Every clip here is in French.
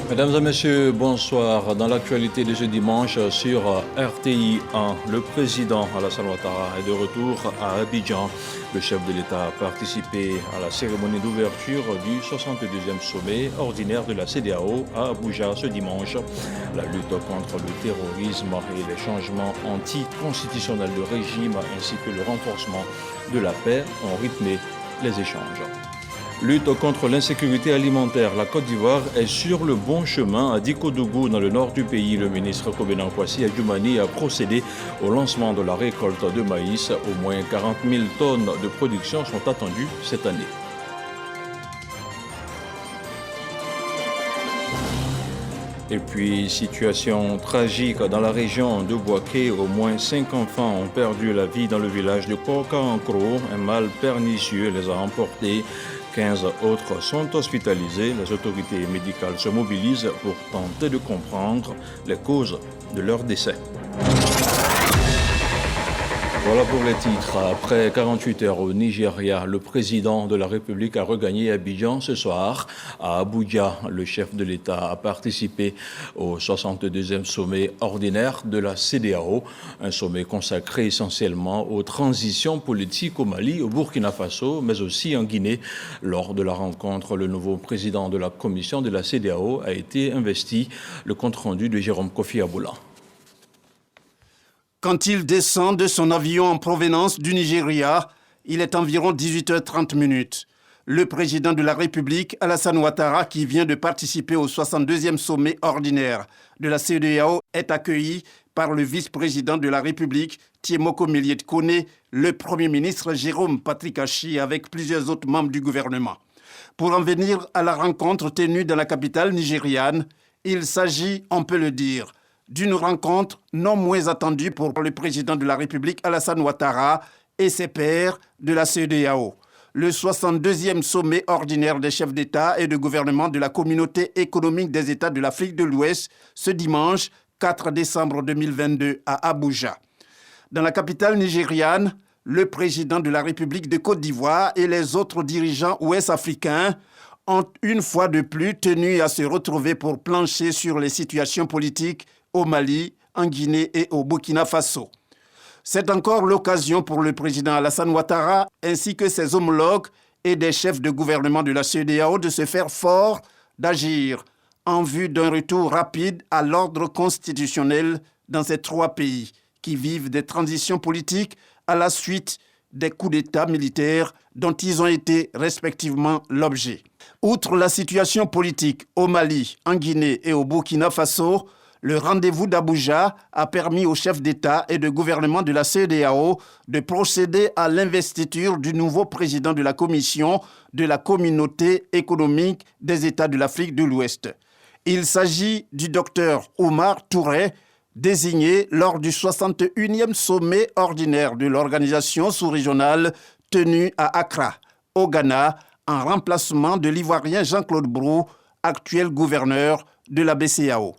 Mesdames et messieurs, bonsoir. Dans l'actualité de ce dimanche sur RTI 1, le président Alassane Ouattara est de retour à Abidjan. Le chef de l'État a participé à la cérémonie d'ouverture du 62e sommet ordinaire de la CEDEAO à Abuja ce dimanche. La lutte contre le terrorisme et les changements anticonstitutionnels de régime ainsi que le renforcement de la paix ont rythmé les échanges. Lutte contre l'insécurité alimentaire. La Côte d'Ivoire est sur le bon chemin. À Dikodougou, dans le nord du pays, le ministre Kobena Kwasi Adjoumani a procédé au lancement de la récolte de maïs. Au moins 40 000 tonnes de production sont attendues cette année. Et puis, situation tragique dans la région de Bouaké. Au moins 5 enfants ont perdu la vie dans le village de Kokankro. Un mal pernicieux les a emportés. 15 autres sont hospitalisés. Les autorités médicales se mobilisent pour tenter de comprendre les causes de leur décès. Voilà pour les titres. Après 48 heures au Nigeria, le président de la République a regagné Abidjan ce soir. À Abuja, le chef de l'État a participé au 62e sommet ordinaire de la CEDEAO, un sommet consacré essentiellement aux transitions politiques au Mali, au Burkina Faso, mais aussi en Guinée. Lors de la rencontre, le nouveau président de la commission de la CEDEAO a été investi. Le compte-rendu de Jérôme Kofi Aboula. Quand il descend de son avion en provenance du Nigeria, il est environ 18h30. Le président de la République, Alassane Ouattara, qui vient de participer au 62e sommet ordinaire de la CEDEAO, est accueilli par le vice-président de la République, Tiemoko Méliet Kone, le premier ministre Jérôme Patrick Achi, avec plusieurs autres membres du gouvernement. Pour en venir à la rencontre tenue dans la capitale nigériane, il s'agit, on peut le dire, d'une rencontre non moins attendue pour le président de la République, Alassane Ouattara, et ses pairs de la CEDEAO. Le 62e sommet ordinaire des chefs d'État et de gouvernement de la Communauté économique des États de l'Afrique de l'Ouest, ce dimanche 4 décembre 2022 à Abuja. Dans la capitale nigériane, le président de la République de Côte d'Ivoire et les autres dirigeants ouest-africains ont une fois de plus tenu à se retrouver pour plancher sur les situations politiques au Mali, en Guinée et au Burkina Faso. C'est encore l'occasion pour le président Alassane Ouattara ainsi que ses homologues et des chefs de gouvernement de la CEDEAO de se faire fort d'agir en vue d'un retour rapide à l'ordre constitutionnel dans ces trois pays qui vivent des transitions politiques à la suite des coups d'État militaires dont ils ont été respectivement l'objet. Outre la situation politique au Mali, en Guinée et au Burkina Faso, le rendez-vous d'Abuja a permis aux chefs d'État et de gouvernement de la CEDEAO de procéder à l'investiture du nouveau président de la Commission de la Communauté économique des États de l'Afrique de l'Ouest. Il s'agit du docteur Oumar Touré, désigné lors du 61e sommet ordinaire de l'organisation sous-régionale tenu à Accra, au Ghana, en remplacement de l'Ivoirien Jean-Claude Brou, actuel gouverneur de la BCEAO.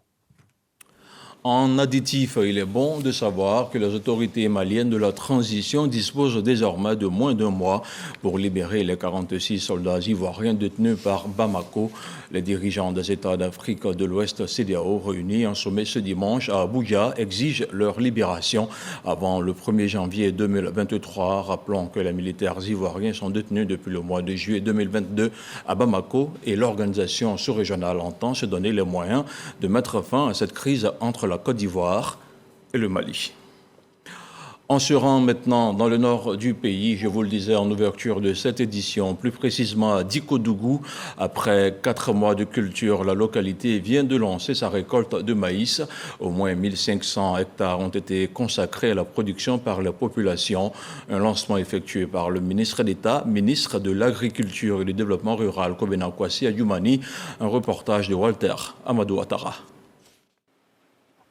En additif, il est bon de savoir que les autorités maliennes de la transition disposent désormais de moins d'un mois pour libérer les 46 soldats ivoiriens détenus par Bamako. Les dirigeants des États d'Afrique de l'Ouest CEDEAO réunis en sommet ce dimanche à Abuja exigent leur libération avant le 1er janvier 2023. Rappelons que les militaires ivoiriens sont détenus depuis le mois de juillet 2022 à Bamako et l'organisation sous-régionale entend se donner les moyens de mettre fin à cette crise entre la Côte d'Ivoire et le Mali. On se rend maintenant dans le nord du pays, je vous le disais en ouverture de cette édition, plus précisément à Dikodougou. Après 4 mois de culture, la localité vient de lancer sa récolte de maïs. Au moins 1500 hectares ont été consacrés à la production par la population. Un lancement effectué par le ministre d'État, ministre de l'Agriculture et du Développement rural, Kobena Kwasi Adjoumani. Un reportage de Walter Amadou Ouattara.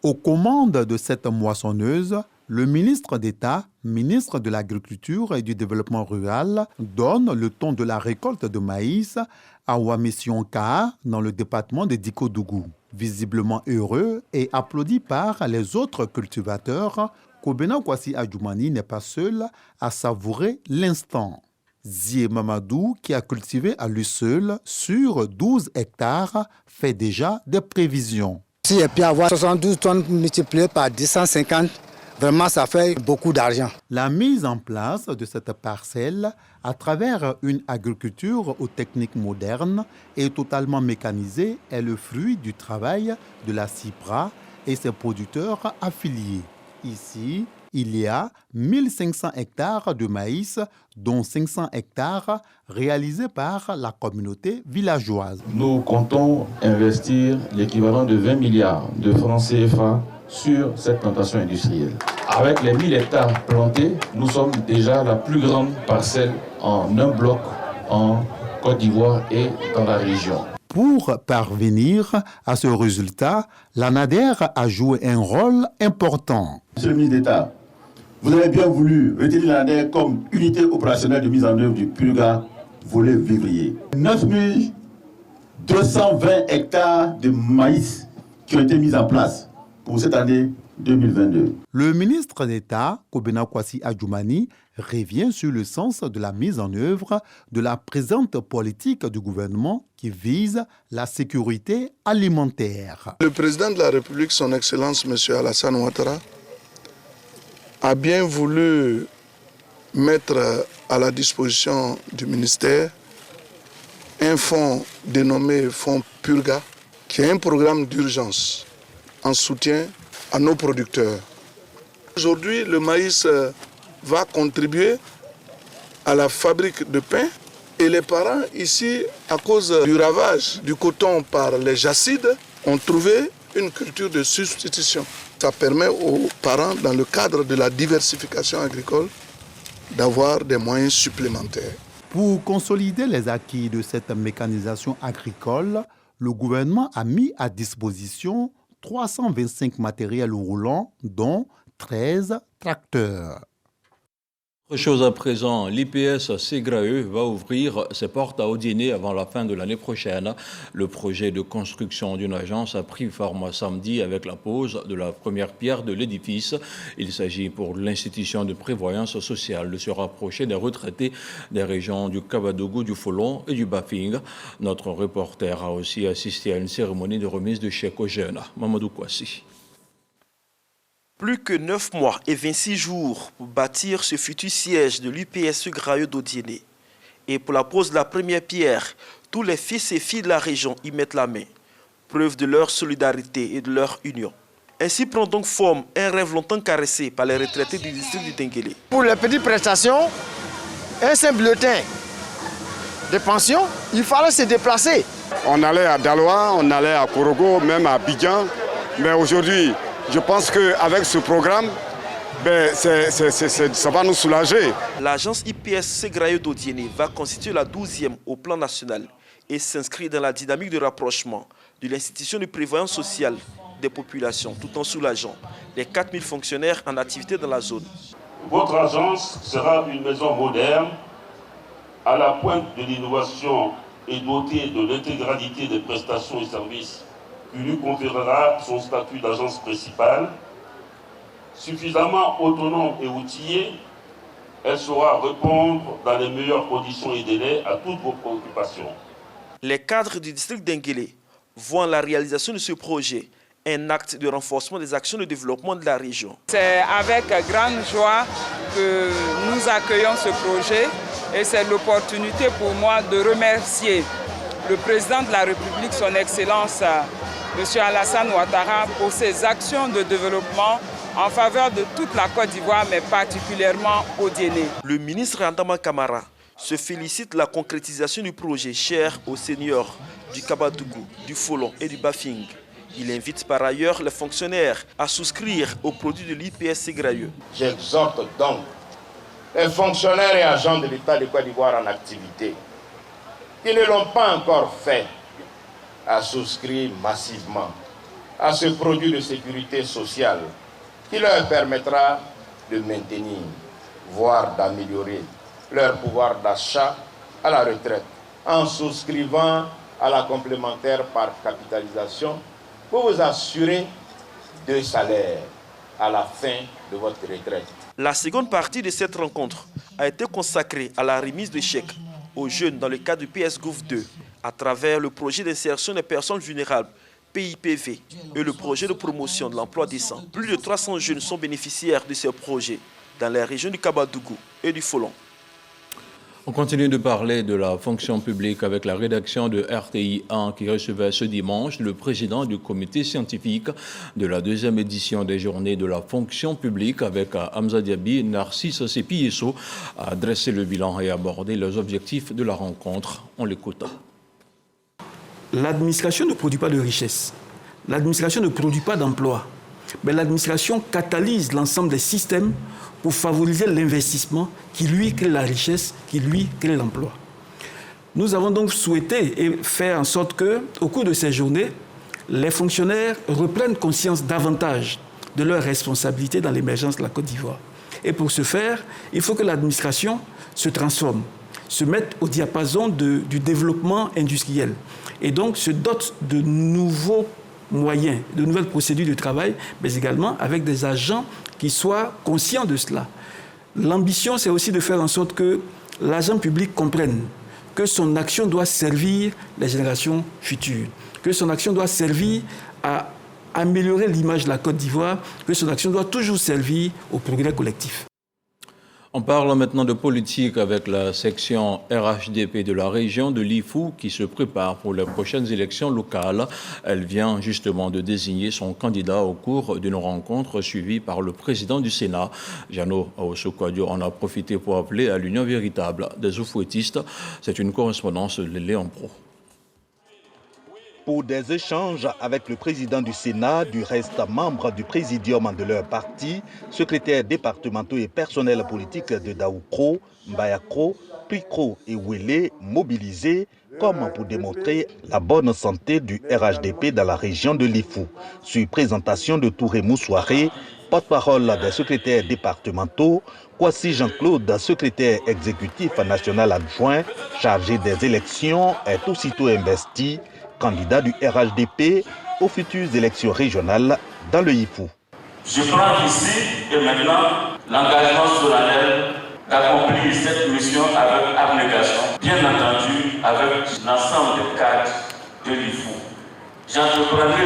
Aux commandes de cette moissonneuse, le ministre d'État, ministre de l'Agriculture et du Développement rural, donne le ton de la récolte de maïs à Ouamissionka dans le département de Dikodougou. Visiblement heureux et applaudi par les autres cultivateurs, Kobena Kwasi Adjoumani n'est pas seul à savourer l'instant. Zie Mamadou, qui a cultivé à lui seul sur 12 hectares, fait déjà des prévisions. Si j'ai pu avoir 72 tonnes multipliées par 250, vraiment ça fait beaucoup d'argent. La mise en place de cette parcelle à travers une agriculture aux techniques modernes et totalement mécanisée est le fruit du travail de la CIPRA et ses producteurs affiliés. Ici, il y a 1500 hectares de maïs, dont 500 hectares réalisés par la communauté villageoise. Nous comptons investir l'équivalent de 20 milliards de francs CFA sur cette plantation industrielle. Avec les 1000 hectares plantés, nous sommes déjà la plus grande parcelle en un bloc en Côte d'Ivoire et dans la région. Pour parvenir à ce résultat, l'ANADER a joué un rôle important. Monsieur le ministre d'État, vous avez bien voulu retenir l'ANADER comme unité opérationnelle de mise en œuvre du PULGA volet vivrier. 9220 hectares de maïs qui ont été mis en place pour cette année 2022. Le ministre d'État, Kobena Kwasi Adjoumani, revient sur le sens de la mise en œuvre de la présente politique du gouvernement qui vise la sécurité alimentaire. Le président de la République, son Excellence M. Alassane Ouattara, a bien voulu mettre à la disposition du ministère un fonds dénommé Fonds PULGA, qui est un programme d'urgence en soutien à nos producteurs. Aujourd'hui, le maïs va contribuer à la fabrique de pain et les parents ici, à cause du ravage du coton par les jacides, ont trouvé une culture de substitution. Ça permet aux parents, dans le cadre de la diversification agricole, d'avoir des moyens supplémentaires. Pour consolider les acquis de cette mécanisation agricole, le gouvernement a mis à disposition 325 matériels roulants, dont 13 tracteurs. Autre chose à présent, l'IPS Ségraeux va ouvrir ses portes à Odiéné avant la fin de l'année prochaine. Le projet de construction d'une agence a pris forme samedi avec la pose de la première pierre de l'édifice. Il s'agit pour l'institution de prévoyance sociale de se rapprocher des retraités des régions du Kabadougou, du Folon et du Bafing. Notre reporter a aussi assisté à une cérémonie de remise de chèques aux jeunes. Mamadou Kouassi. Plus que 9 mois et 26 jours pour bâtir ce futur siège de l'UPS Grailleux d'Odiéné. Et pour la pose de la première pierre, tous les fils et filles de la région y mettent la main. Preuve de leur solidarité et de leur union. Ainsi prend donc forme un rêve longtemps caressé par les retraités du district du Denguélé. Pour les petites prestations, un simple bulletin de pension, il fallait se déplacer. On allait à Daloa, on allait à Korogo, même à Abidjan. Mais aujourd'hui, je pense qu'avec ce programme, ça va nous soulager. L'agence IPS Ségrailleux d'Odiéné va constituer la 12e au plan national et s'inscrit dans la dynamique de rapprochement de l'institution de prévoyance sociale des populations, tout en soulageant les 4000 fonctionnaires en activité dans la zone. Votre agence sera une maison moderne, à la pointe de l'innovation et dotée de l'intégralité des prestations et services qui lui conférera son statut d'agence principale. Suffisamment autonome et outillée, elle saura répondre dans les meilleures conditions et délais à toutes vos préoccupations. Les cadres du district d'Enguélé voient la réalisation de ce projet un acte de renforcement des actions de développement de la région. C'est avec grande joie que nous accueillons ce projet et c'est l'opportunité pour moi de remercier le président de la République, son Excellence M. Alassane Ouattara, pour ses actions de développement en faveur de toute la Côte d'Ivoire, mais particulièrement Odiéné. Le ministre Andama Kamara se félicite de la concrétisation du projet cher aux seniors du Kabadougou, du Folon et du Bafing. Il invite par ailleurs les fonctionnaires à souscrire aux produits de l'IPS Ségrailleux. J'exhorte donc les fonctionnaires et agents de l'État de Côte d'Ivoire en activité qui ne l'ont pas encore fait à souscrire massivement à ce produit de sécurité sociale qui leur permettra de maintenir, voire d'améliorer leur pouvoir d'achat à la retraite en souscrivant à la complémentaire par capitalisation pour vous assurer 2 salaires à la fin de votre retraite. La seconde partie de cette rencontre a été consacrée à la remise de chèques aux jeunes dans le cadre du PS Gouv 2 à travers le projet d'insertion des personnes vulnérables PIPV et le projet de promotion de l'emploi décent. Plus de 300 jeunes sont bénéficiaires de ces projets dans les régions du Kabadougou et du Folon. On continue de parler de la fonction publique avec la rédaction de RTI 1 qui recevait ce dimanche le président du comité scientifique de la deuxième édition des journées de la fonction publique avec Hamza Diaby, Narcisse Sepieso a dressé le bilan et abordé les objectifs de la rencontre. On l'écoute. L'administration ne produit pas de richesse, l'administration ne produit pas d'emploi, mais l'administration catalyse l'ensemble des systèmes pour favoriser l'investissement qui lui crée la richesse, qui lui crée l'emploi. Nous avons donc souhaité et faire en sorte qu'au cours de ces journées, les fonctionnaires reprennent conscience davantage de leurs responsabilités dans l'émergence de la Côte d'Ivoire. Et pour ce faire, il faut que l'administration se transforme, se mette au diapason du développement industriel et donc se dote de nouveaux moyens, de nouvelles procédures de travail, mais également avec des agents qui soient conscients de cela. L'ambition, c'est aussi de faire en sorte que l'agent public comprenne que son action doit servir les générations futures, que son action doit servir à améliorer l'image de la Côte d'Ivoire, que son action doit toujours servir au progrès collectif. On parle maintenant de politique avec la section RHDP de la région de l'Ifou qui se prépare pour les prochaines élections locales. Elle vient justement de désigner son candidat au cours d'une rencontre suivie par le président du Sénat. Jeannot Aosso-Kouadio en a profité pour appeler à l'union véritable des oufouettistes. C'est une correspondance de Léon Pro. Pour des échanges avec le président du Sénat, du reste membre du présidium de leur parti, secrétaires départementaux et personnels politiques de Daoukro, Mbayakro, Prikro et Ouélé mobilisés comme pour démontrer la bonne santé du RHDP dans la région de l'Ifou. Sur présentation de Touré Moussoiré, porte-parole des secrétaires départementaux, Kwasi Jean-Claude, secrétaire exécutif national adjoint, chargé des élections, est aussitôt investi candidat du RHDP aux futures élections régionales dans le Ifou. Je prends ici et maintenant l'engagement solennel d'accomplir cette mission avec abnégation, bien entendu avec l'ensemble des cadres de l'Ifou. J'entreprendrai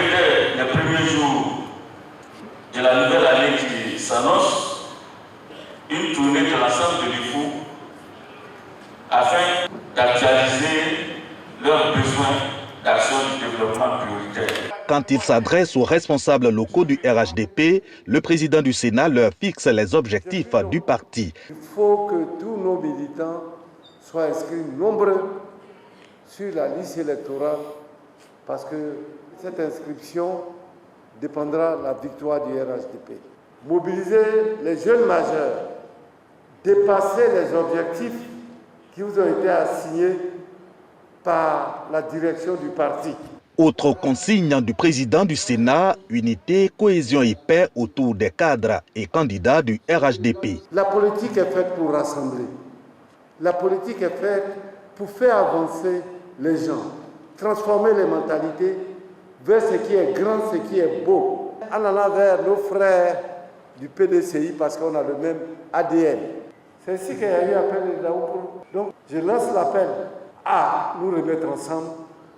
dès les premiers jours de la nouvelle année qui s'annonce une tournée de l'ensemble de l'Ifou afin d'actualiser leurs besoins d'action du développement prioritaire. Quand il s'adresse aux responsables locaux du RHDP, le président du Sénat leur fixe les objectifs du parti. Il faut que tous nos militants soient inscrits nombreux sur la liste électorale parce que cette inscription dépendra de la victoire du RHDP. Mobiliser les jeunes majeurs, dépasser les objectifs qui vous ont été assignés par la direction du parti. Autre consigne du président du Sénat, unité, cohésion et paix autour des cadres et candidats du RHDP. La politique est faite pour rassembler. La politique est faite pour faire avancer les gens, transformer les mentalités vers ce qui est grand, ce qui est beau. En allant vers nos frères du PDCI parce qu'on a le même ADN. C'est ainsi qu'il y a eu appel de Daoukro. Donc je lance l'appel à nous remettre ensemble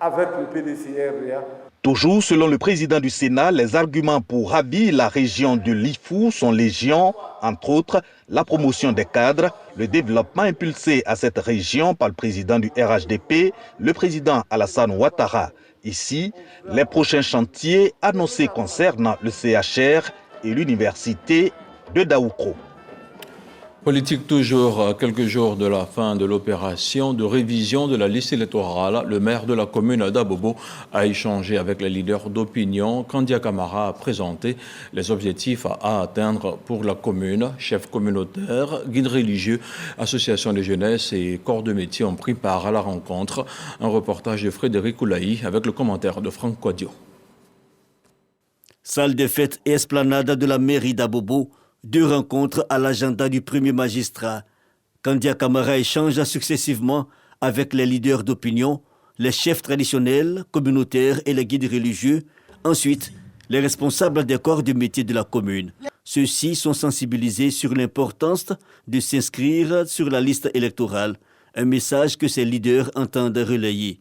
avec le PDCI-RDA. Toujours selon le président du Sénat, les arguments pour ravir la région de l'Ifou sont légion, entre autres la promotion des cadres, le développement impulsé à cette région par le président du RHDP, le président Alassane Ouattara. Ici, les prochains chantiers annoncés concernent le CHR et l'université de Daoukro. Politique toujours, à quelques jours de la fin de l'opération de révision de la liste électorale, le maire de la commune d'Abobo a échangé avec les leaders d'opinion. Kandia Camara a présenté les objectifs à atteindre pour la commune. Chefs communautaires, guides religieux, associations de jeunesse et corps de métier ont pris part à la rencontre. Un reportage de Frédéric Oulaï avec le commentaire de Franck Quadio. Salle de fête et esplanade de la mairie d'Abobo. 2 rencontres à l'agenda du premier magistrat. Kandia Camara échange successivement avec les leaders d'opinion, les chefs traditionnels, communautaires et les guides religieux. Ensuite, les responsables des corps de métier de la commune. Ceux-ci sont sensibilisés sur l'importance de s'inscrire sur la liste électorale, un message que ces leaders entendent relayer.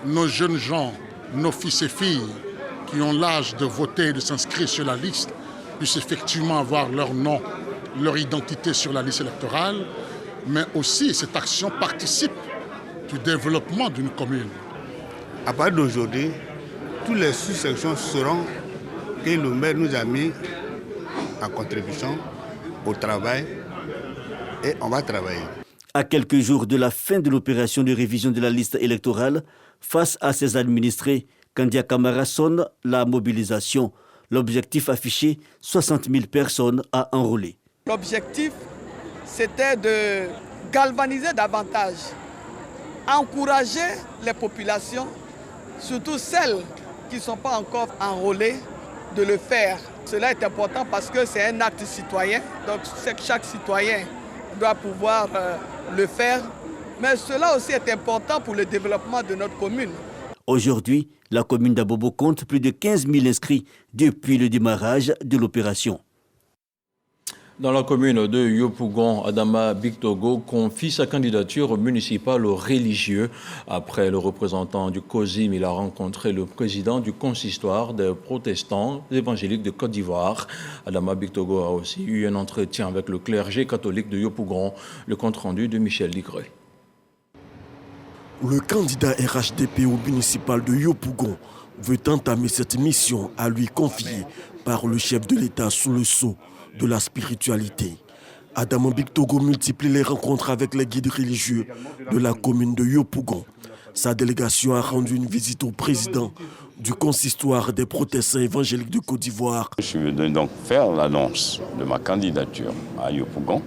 Nos jeunes gens, nos fils et filles qui ont l'âge de voter et de s'inscrire sur la liste puissent effectivement avoir leur nom, leur identité sur la liste électorale, mais aussi cette action participe du développement d'une commune. À partir d'aujourd'hui, toutes les sous-sections sauront que le maire nous a mis en contribution au travail et on va travailler. À quelques jours de la fin de l'opération de révision de la liste électorale, face à ses administrés, Kandia Camara sonne la mobilisation. L'objectif affiché, 60 000 personnes à enrôler. L'objectif, c'était de galvaniser davantage, encourager les populations, surtout celles qui ne sont pas encore enrôlées, de le faire. Cela est important parce que c'est un acte citoyen, donc chaque citoyen doit pouvoir le faire. Mais cela aussi est important pour le développement de notre commune. Aujourd'hui, la commune d'Abobo compte plus de 15 000 inscrits depuis le démarrage de l'opération. Dans la commune de Yopougon, Adama Bictogo confie sa candidature municipale aux religieux. Après le représentant du COSIM, il a rencontré le président du consistoire des protestants évangéliques de Côte d'Ivoire. Adama Bictogo a aussi eu un entretien avec le clergé catholique de Yopougon. Le compte-rendu de Michel Ligré. Le candidat RHDP au municipal de Yopougon veut entamer cette mission à lui confier par le chef de l'État sous le sceau de la spiritualité. Adama Bictogo multiplie les rencontres avec les guides religieux de la commune de Yopougon. Sa délégation a rendu une visite au président du consistoire des protestants évangéliques de Côte d'Ivoire. Je suis venu donc faire l'annonce de ma candidature à Yopougon,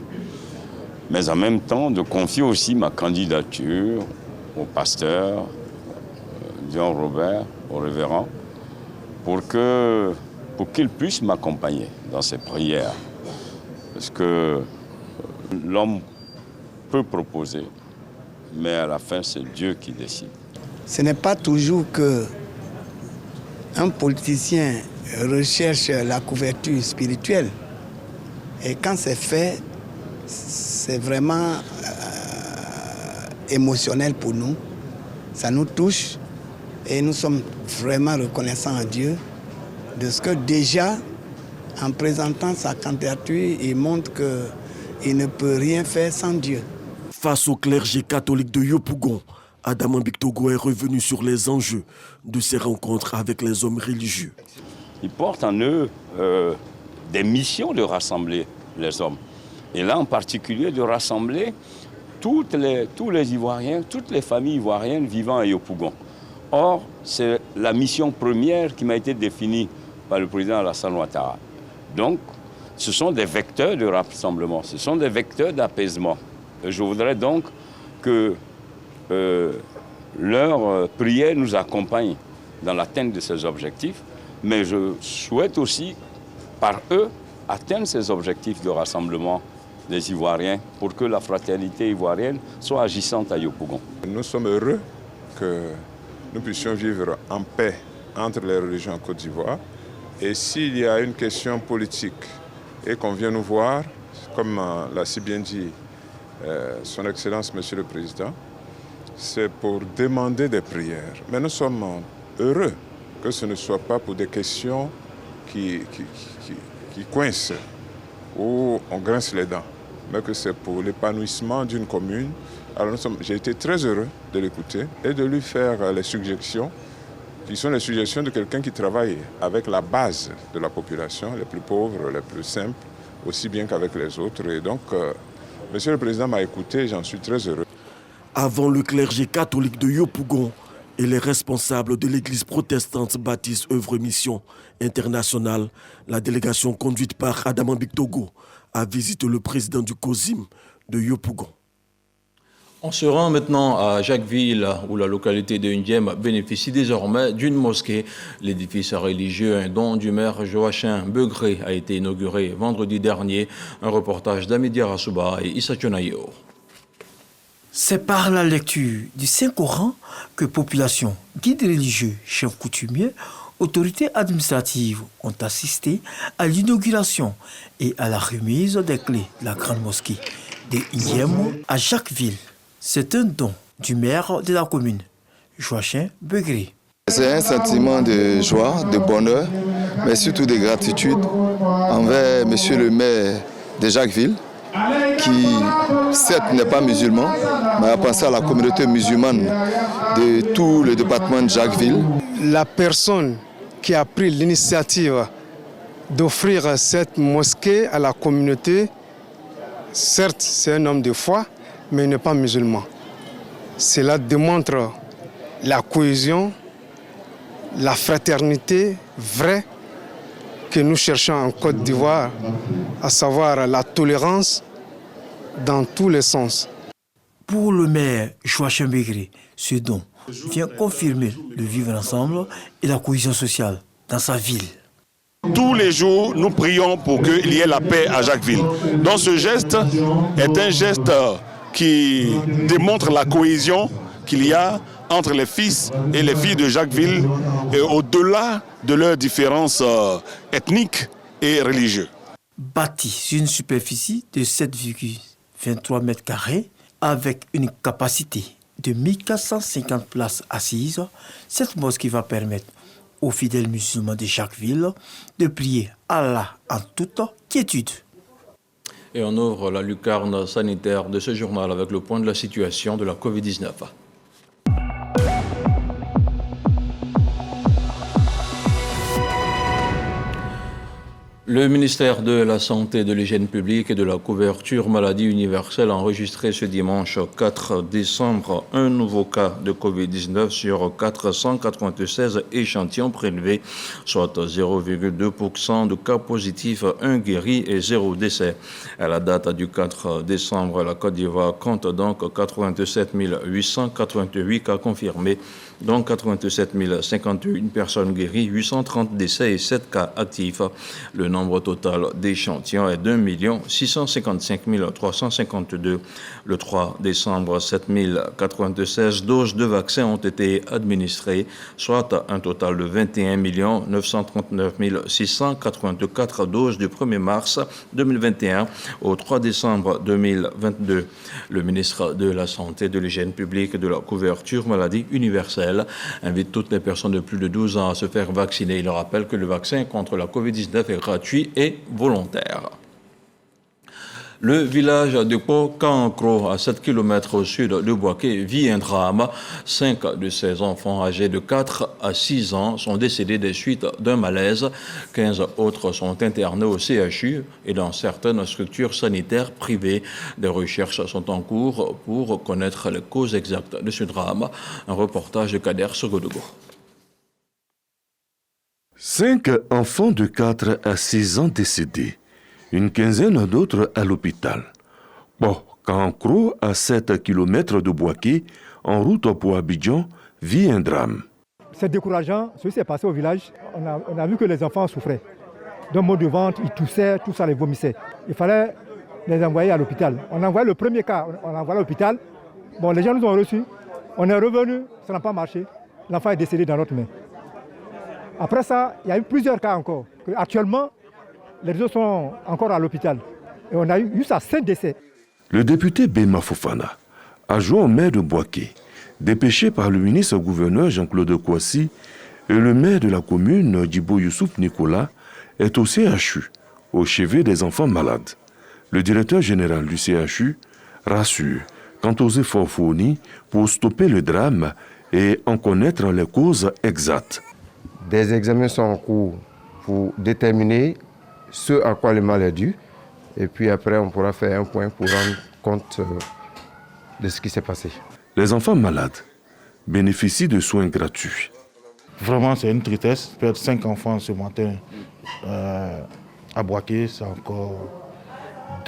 mais en même temps de confier aussi ma candidature au pasteur Dion Robert, au révérend, pour qu'il puisse m'accompagner dans ses prières. Parce que l'homme peut proposer, mais à la fin, c'est Dieu qui décide. Ce n'est pas toujours que un politicien recherche la couverture spirituelle. Et quand c'est fait, c'est vraiment émotionnel pour nous. Ça nous touche et nous sommes vraiment reconnaissants à Dieu de ce que déjà, en présentant sa candidature, il montre qu'il ne peut rien faire sans Dieu. Face au clergé catholique de Yopougon, Adama Bictogo est revenu sur les enjeux de ses rencontres avec les hommes religieux. Ils portent en eux des missions de rassembler les hommes. Et là, en particulier, de rassembler tous les Ivoiriens, toutes les familles ivoiriennes vivant à Yopougon. Or, c'est la mission première qui m'a été définie par le président Alassane Ouattara. Donc, ce sont des vecteurs de rassemblement, ce sont des vecteurs d'apaisement. Je voudrais donc que leur prière nous accompagne dans l'atteinte de ces objectifs, mais je souhaite aussi, par eux, atteindre ces objectifs de rassemblement des Ivoiriens pour que la fraternité ivoirienne soit agissante à Yopougon. Nous sommes heureux que nous puissions vivre en paix entre les religions en Côte d'Ivoire. Et s'il y a une question politique et qu'on vient nous voir, comme l'a si bien dit Son Excellence Monsieur le Président, c'est pour demander des prières. Mais nous sommes heureux que ce ne soit pas pour des questions qui coincent ou on grince les dents, mais que c'est pour l'épanouissement d'une commune. Alors j'ai été très heureux de l'écouter et de lui faire les suggestions, qui sont les suggestions de quelqu'un qui travaille avec la base de la population, les plus pauvres, les plus simples, aussi bien qu'avec les autres. Et donc, Monsieur le Président m'a écouté et j'en suis très heureux. Avant le clergé catholique de Yopougon et les responsables de l'église protestante baptiste Œuvre Mission Internationale, la délégation conduite par Adama Bictogo a visité le président du COSIM de Yopougon. On se rend maintenant à Jacquesville, où la localité de Ndiem bénéficie désormais d'une mosquée. L'édifice religieux, un don du maire Joachim Begré, a été inauguré vendredi dernier. Un reportage d'Amidia Rassouba et Issa Tchonaïo. C'est par la lecture du Saint-Coran que population, guides religieux, chefs coutumiers, autorités administratives ont assisté à l'inauguration et à la remise des clés de la grande mosquée de Inyemo à Jacquesville. C'est un don du maire de la commune, Joachim Begré. C'est un sentiment de joie, de bonheur, mais surtout de gratitude envers monsieur le maire de Jacquesville, qui certes n'est pas musulman, mais a pensé à la communauté musulmane de tout le département de Jacquesville. La personne qui a pris l'initiative d'offrir cette mosquée à la communauté, certes c'est un homme de foi, mais il n'est pas musulman. Cela démontre la cohésion, la fraternité vraie que nous cherchons en Côte d'Ivoire, à savoir la tolérance dans tous les sens. Pour le maire Joachim Begré, ce don vient confirmer le vivre ensemble et la cohésion sociale dans sa ville. Tous les jours, nous prions pour qu'il y ait la paix à Jacquesville. Donc ce geste est un geste qui démontre la cohésion qu'il y a entre les fils et les filles de Jacquesville, et au-delà de leurs différences ethniques et religieuses. Bâti sur une superficie de 7,23 mètres carrés, avec une capacité de 1450 places assises, cette mosquée va permettre aux fidèles musulmans de Jacquesville de prier Allah en toute quiétude. Et on ouvre la lucarne sanitaire de ce journal avec le point de la situation de la Covid-19. Le ministère de la Santé, de l'Hygiène publique et de la couverture maladie universelle a enregistré ce dimanche 4 décembre un nouveau cas de Covid-19 sur 496 échantillons prélevés, soit 0,2% de cas positifs, 1 guéri et 0 décès. À la date du 4 décembre, la Côte d'Ivoire compte donc 87 888 cas confirmés, dont 87 051 personnes guéries, 830 décès et 7 cas actifs. Le nombre total d'échantillons est d'1 655 352. Le 3 décembre, 7 096 doses de vaccins ont été administrées, soit un total de 21 939 684 doses du 1er mars 2021 au 3 décembre 2022. Le ministre de la Santé, de l'Hygiène publique et de la couverture maladie universelle invite toutes les personnes de plus de 12 ans à se faire vacciner. Il rappelle que le vaccin contre la Covid-19 est gratuit et volontaire. Le village de Pocancro, à 7 km au sud de Bouaké, vit un drame. 5 de ses enfants âgés de 4 à 6 ans sont décédés des suites d'un malaise. 15 autres sont internés au CHU et dans certaines structures sanitaires privées. Des recherches sont en cours pour connaître les causes exactes de ce drame. Un reportage de Kader Sogodogo. 5 enfants de 4 à 6 ans décédés. Une quinzaine d'autres à l'hôpital. Pocancro, à 7 km de Bouaké, en route pour Abidjan, vit un drame. C'est décourageant, ce qui s'est passé au village. On a vu que les enfants souffraient. D'un mot de ventre, ils toussaient, tout ça les vomissait. Il fallait les envoyer à l'hôpital. On a envoyé le premier cas, on l'a envoyé à l'hôpital. Bon, les gens nous ont reçus. On est revenu, ça n'a pas marché. L'enfant est décédé dans notre main. Après ça, il y a eu plusieurs cas encore. Actuellement, les deux sont encore à l'hôpital. Et on a eu ça 5 décès. Le député Bema Fofana, adjoint au maire de Bouaké, dépêché par le ministre-gouverneur Jean-Claude Kouassi et le maire de la commune, Djibo Youssouf Nicolas, est au CHU, au chevet des enfants malades. Le directeur général du CHU rassure quant aux efforts fournis pour stopper le drame et en connaître les causes exactes. Des examens sont en cours pour déterminer ce à quoi le mal est dû. Et puis après, on pourra faire un point pour rendre compte de ce qui s'est passé. Les enfants malades bénéficient de soins gratuits. Vraiment, c'est une tristesse. Perdre 5 enfants ce matin à Bouaké, c'est encore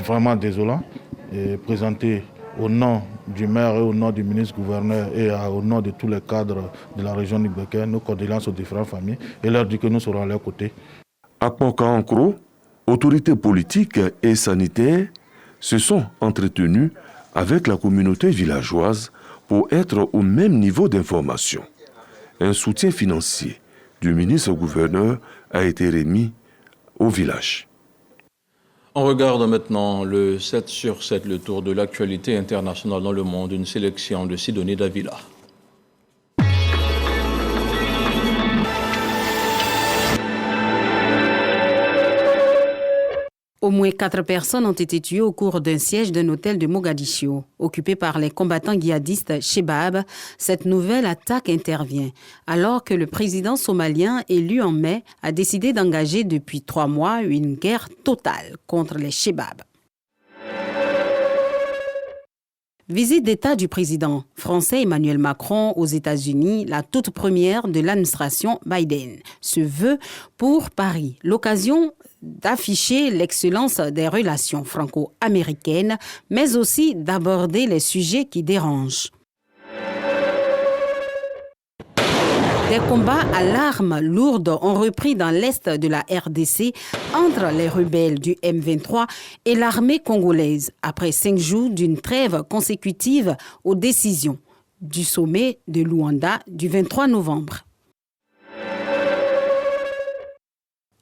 vraiment désolant. Et présenter au nom du maire et au nom du ministre-gouverneur et au nom de tous les cadres de la région du Béquet, nos condoléances aux différentes familles et leur dire que nous serons à leur côté. À Pocancro, autorités politiques et sanitaires se sont entretenues avec la communauté villageoise pour être au même niveau d'information. Un soutien financier du ministre-gouverneur a été remis au village. On regarde maintenant le 7 sur 7, le tour de l'actualité internationale dans le monde, une sélection de Sidonie Davila. Au moins 4 personnes ont été tuées au cours d'un siège d'un hôtel de Mogadiscio. Occupé par les combattants djihadistes Shebab, cette nouvelle attaque intervient alors que le président somalien élu en mai a décidé d'engager depuis 3 mois une guerre totale contre les Shebab. Visite d'État du président français Emmanuel Macron aux États-Unis, la toute première de l'administration Biden. Se veut pour Paris l'occasion d'afficher l'excellence des relations franco-américaines, mais aussi d'aborder les sujets qui dérangent. Des combats à l'arme lourde ont repris dans l'est de la RDC entre les rebelles du M23 et l'armée congolaise, après 5 jours d'une trêve consécutive aux décisions du sommet de Luanda du 23 novembre.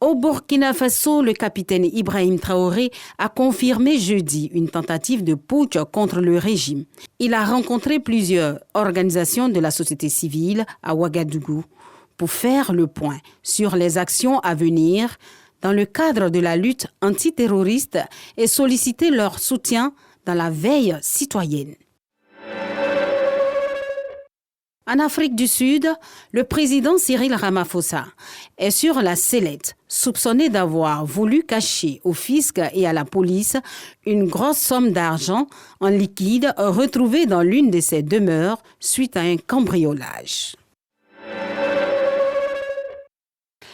Au Burkina Faso, le capitaine Ibrahim Traoré a confirmé jeudi une tentative de putsch contre le régime. Il a rencontré plusieurs organisations de la société civile à Ouagadougou pour faire le point sur les actions à venir dans le cadre de la lutte antiterroriste et solliciter leur soutien dans la veille citoyenne. En Afrique du Sud, le président Cyril Ramaphosa est sur la sellette, soupçonné d'avoir voulu cacher au fisc et à la police une grosse somme d'argent en liquide retrouvée dans l'une de ses demeures suite à un cambriolage.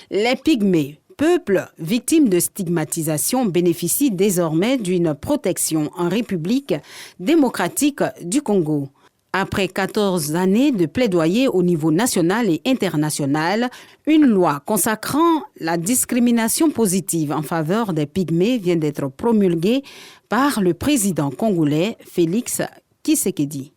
Les Pygmées, peuple victime de stigmatisation, bénéficient désormais d'une protection en République démocratique du Congo. Après 14 années de plaidoyer au niveau national et international, une loi consacrant la discrimination positive en faveur des Pygmées vient d'être promulguée par le président congolais Félix Tshisekedi.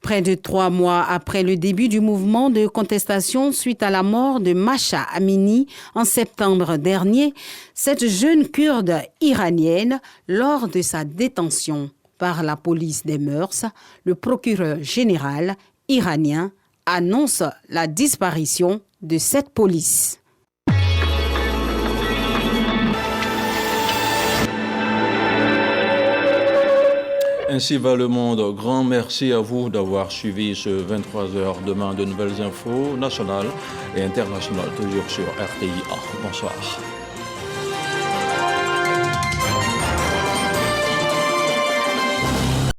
Près de 3 mois après le début du mouvement de contestation suite à la mort de Masha Amini en septembre dernier, cette jeune Kurde iranienne, lors de sa détention par la police des mœurs, le procureur général iranien annonce la disparition de cette police. Ainsi va le monde. Grand merci à vous d'avoir suivi ce 23h. Demain, de nouvelles infos nationales et internationales, toujours sur RTI1. Bonsoir.